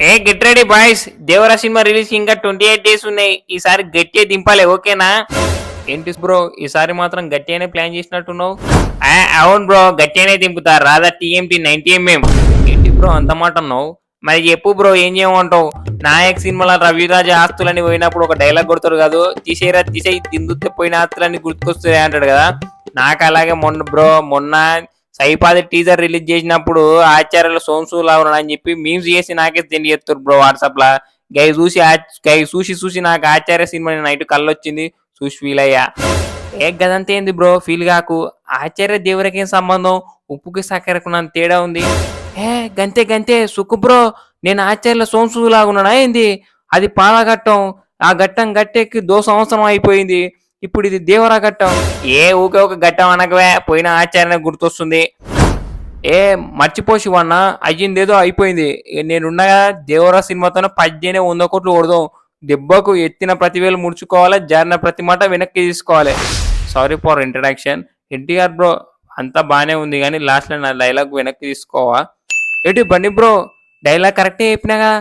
ఏ get ready boys, Devara cinema release ఇంకా 28 days ఉన్నాయి. ఈసారి గట్టిగా దింపాలి, ఓకేనా? ఏంటి బ్రో, ఈసారి మాత్రం గట్టిగానే ప్లాన్ చేసినట్టున్నావు? అవును బ్రో, గట్టిగానే దింపుతా. రాదా TMT 90mm. ఏంటి బ్రో అంత మాట అన్నావు? మరి చెప్పు బ్రో, ఏం చేయమంటావు? నాయక్ సినిమాలో రవిరాజ ఆస్తులని పోయినప్పుడు ఒక డైలాగ్ కొడతాడు కాదు, తీసేరా తీసేయి దిందుతే పోయిన ఆస్తులన్నీ గుర్తుకొస్తాయి అంటాడు కదా. నాకు అలాగే మొన్న సైపాది టీజర్ రిలీజ్ చేసినప్పుడు ఆచార్యుల సోమసు లాగా అని చెప్పి మీమ్స్ చేసి నాకే సెండ్ చేస్తారు బ్రో వాట్సాప్ లా. గై చూసి నాకు ఆచార్య సినిమా నైట్ కళ్ళు వచ్చింది, చూసి ఫీల్ అయ్యా. ఏ గదంతా ఏంది బ్రో, ఫీల్ కాకు. ఆచార్య దేవుడికి ఏం సంబంధం? ఉప్పుకి సక్కరకు నన్ను తేడా ఉంది. ఏ గంతే గంతే సుక్కు బ్రో, నేను ఆచార్యుల సోమసు లాగున్నానా ఏంది? అది పాలఘట్టం, ఆ ఘట్టం గట్టెక్కి 2 సంవత్సరం అయిపోయింది. ఇప్పుడు ఇది దేవరా ఘట్టం. ఏ ఊకే ఒక ఘట్టం అనకవే, పోయిన ఆచార్య గుర్తొస్తుంది. ఏ మర్చిపో శివన్న, అయ్యిందేదో అయిపోయింది. నేనుండగా దేవరా సినిమాతోనే 100 కోట్లు కొడదాం. దెబ్బకు ఎత్తిన ప్రతి వేలు ముడుచుకోవాలి, జారిన ప్రతి మాట వెనక్కి తీసుకోవాలి. Sorry for introduction. NTR bro అంతా బానే ఉంది కానీ లాస్ట్ లో నా డైలాగ్ వెనక్కి తీసుకోవా? ఏంటి బండి బ్రో, డైలాగ్ కరెక్టే చెప్పినాగా?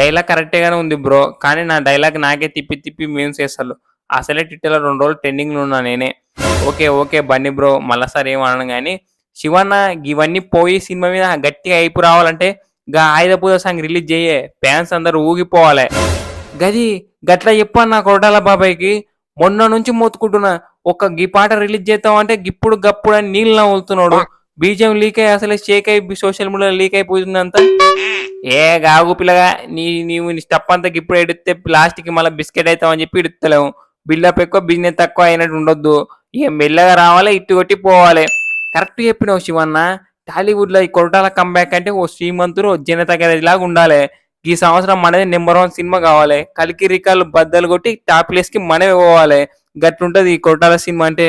డైలాగ్ కరెక్టేగానే ఉంది బ్రో, కానీ నా డైలాగ్ నాకే తిప్పి తిప్పి మేమ్స్ చేస్తారు. అసలే ట్విట్టర్లో 2 రోజులు ట్రెండింగ్లో ఉన్నా నేనే. ఓకే ఓకే బండి బ్రో, మళ్ళీసారి ఏమనను కానీ శివన్న, ఇవన్నీ పోయి సినిమా మీద గట్టిగా అయిపు రావాలంటే గా ఆయుధ పూజ సాంగ్ రిలీజ్ చేయే, ఫ్యాన్స్ అందరూ ఊగిపోవాలి. గది గట్లా చెప్పాను నా కొరటాల బాబాయ్కి. మొన్న నుంచి మొత్తుకుంటున్నా, ఒక్క గీ పాట రిలీజ్ చేద్దామంటే గిప్పుడు గప్పుడు అని నీళ్ళు నవ్వులుతున్నాడు. బీజం లీక్ అయ్యి అసలే షేక్ అయ్యి సోషల్ మీడియాలో లీక్ అయిపోతుందంతా. ఏ గాగు పిల్లగా, నీవు నీ స్టప్ అంతా ఇప్పుడు ఎడితే ప్లాస్టిక్ మళ్ళీ బిస్కెట్ అవుతామని చెప్పి ఇడుతలేము. బిల్డప్ ఎక్కువ బిజినెస్ తక్కువ అయినట్టు ఉండొద్దు. ఇక మెల్లగా రావాలి, ఇట్టు కొట్టి పోవాలి. కరెక్ట్ చెప్పినావు శివన్న. టాలీవుడ్ లో ఈ కొరటాల కంబ్యాక్ అంటే ఓ శ్రీమంతుడు జనత లాగా ఉండాలి. ఈ సంవత్సరం మనది నెంబర్ 1 సినిమా కావాలి. కలికి రికార్డులు బద్దలు కొట్టి టాప్ ప్లేస్ కి మనమే పోవాలి. గట్లుంటది ఈ కొరటాల సినిమా అంటే.